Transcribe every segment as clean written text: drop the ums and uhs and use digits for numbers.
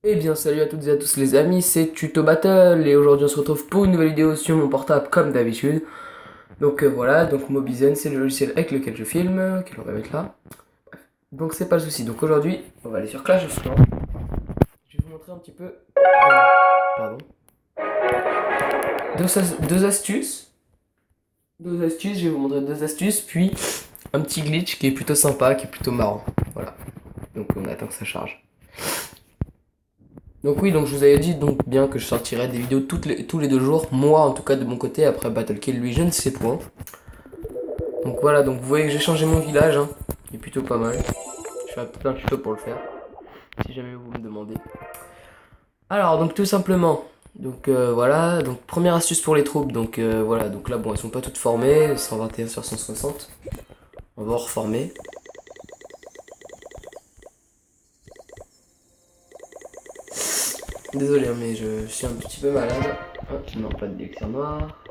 Eh bien salut à toutes et à tous les amis, c'est Tuto Battle et aujourd'hui on se retrouve pour une nouvelle vidéo sur mon portable comme d'habitude. Donc voilà, donc Mobizen c'est le logiciel avec lequel je filme, qu'on va mettre là. Donc c'est pas le souci, donc aujourd'hui on va aller sur Clash of Clans. Je vais vous montrer un petit peu, pardon, deux astuces. Deux astuces, je vais vous montrer deux astuces, puis un petit glitch qui est plutôt sympa, qui est plutôt marrant. Voilà, donc on attend que ça charge. Donc oui, donc je vous avais dit donc bien que je sortirais des vidéos tous les 2 jours, moi en tout cas de mon côté, après Battlekill lui je ne sais point. Donc voilà, donc vous voyez que j'ai changé mon village, hein. Il est plutôt pas mal. Je fais un tuto pour le faire, si jamais vous me demandez. Alors donc tout simplement, donc voilà, donc première astuce pour les troupes, donc voilà, donc là bon elles sont pas toutes formées, 121 sur 160. On va en reformer. Désolé hein, mais je suis un petit peu malade. Non, pas de d'élixir noir.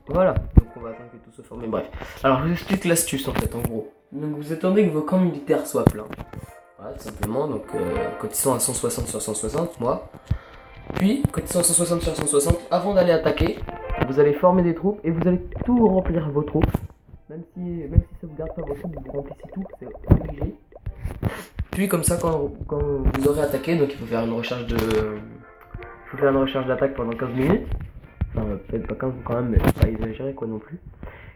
Voilà, donc on va attendre que tout se forme. Bref, alors je vous explique l'astuce en fait, en gros. Donc vous attendez que vos camps militaires soient pleins. Voilà, tout simplement. Donc quand ils sont à 160 sur 160, moi. Puis quand ils sont à 160 sur 160, avant d'aller attaquer, vous allez former des troupes et vous allez tout remplir vos troupes. Même si ça vous garde pas vos troupes, vous remplissez tout, c'est obligé. Puis comme ça, quand vous aurez attaqué, donc il faut faire une recharge de. Il faut faire une recharge d'attaque pendant 15 minutes. Enfin, peut-être pas 15 quand même, mais pas exagérer quoi non plus.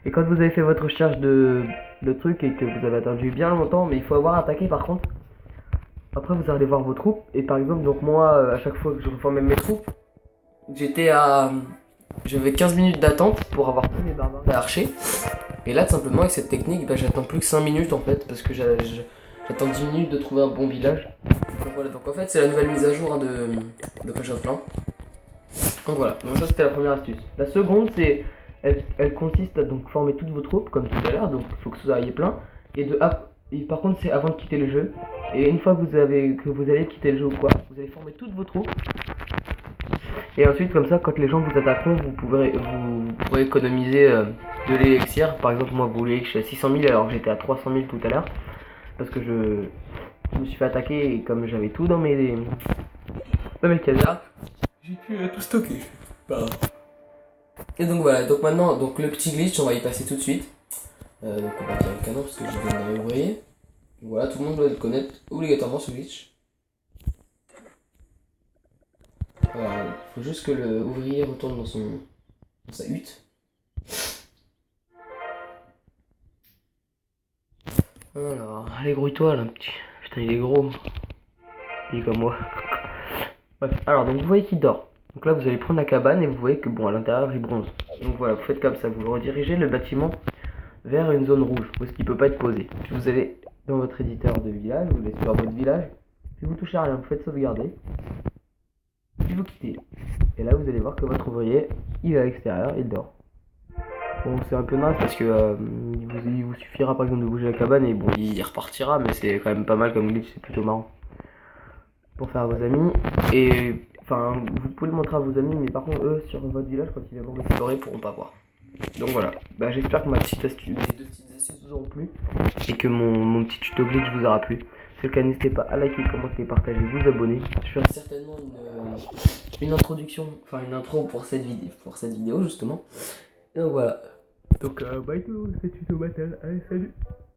Et quand vous avez fait votre recherche de trucs et que vous avez attendu bien longtemps, mais il faut avoir attaqué par contre. Après vous allez voir vos troupes. Et par exemple, donc moi, à chaque fois que je reformais mes troupes, j'étais à. J'avais 15 minutes d'attente pour avoir tous mes barbares et archers. Et là, tout simplement, avec cette technique, bah, j'attends plus que 5 minutes en fait, parce que j'attends 10 minutes de trouver un bon village. Donc voilà, donc en fait, c'est la nouvelle mise à jour hein, de Clash of Clans. Donc voilà, donc ça c'était la première astuce. La seconde, c'est elle consiste à donc former toutes vos troupes, comme tout à l'heure, donc il faut que vous ayez plein. Et par contre, c'est avant de quitter le jeu. Et une fois que vous allez quitter le jeu ou quoi, vous allez former toutes vos troupes. Et ensuite, comme ça, quand les gens vous attaqueront, vous pourrez économiser de l'élixir. Par exemple, moi, vous voulez que je suis à 600 000 alors que j'étais à 300 000 tout à l'heure. Parce que je me suis fait attaquer et comme j'avais tout dans mes casards, j'ai pu tout stocker. Pardon. Et donc voilà, donc maintenant, donc le petit glitch, on va y passer tout de suite. Donc on va tirer le canon parce que je viens de l'ouvrir. Voilà, tout le monde doit le connaître obligatoirement ce glitch. Voilà, il faut juste que le ouvrier retourne dans sa hutte. Alors, allez grouille-toi là, petit. Putain, il est gros. Il est comme moi. Bref, alors donc vous voyez qu'il dort. Donc là vous allez prendre la cabane et vous voyez que bon à l'intérieur il bronze. Donc voilà, vous faites comme ça, vous redirigez le bâtiment vers une zone rouge où est-ce qu'il peut pas être posé. Puis vous allez dans votre éditeur de village, vous laissez sur votre village, puis vous touchez à rien, vous faites sauvegarder, puis vous quittez. Et là vous allez voir que votre ouvrier, il est à l'extérieur, il dort. Bon c'est un peu naze parce que il vous suffira par exemple de bouger la cabane et bon il repartira, mais c'est quand même pas mal comme glitch, c'est plutôt marrant. Pour faire à vos amis. Et enfin, vous pouvez le montrer à vos amis, mais par contre, eux, sur votre village, quand ils viendront l'explorer, ils pourront pas voir. Donc voilà. Bah, j'espère que mes deux petites astuces vous auront plu et que mon petit tuto glitch vous aura plu. Si c'est le cas, n'hésitez pas à liker, commenter, partager, vous abonner. Je ferai certainement une introduction, enfin une intro pour cette vidéo justement. Et donc voilà. Donc bye tout, c'est Tuto Battle. Allez, salut.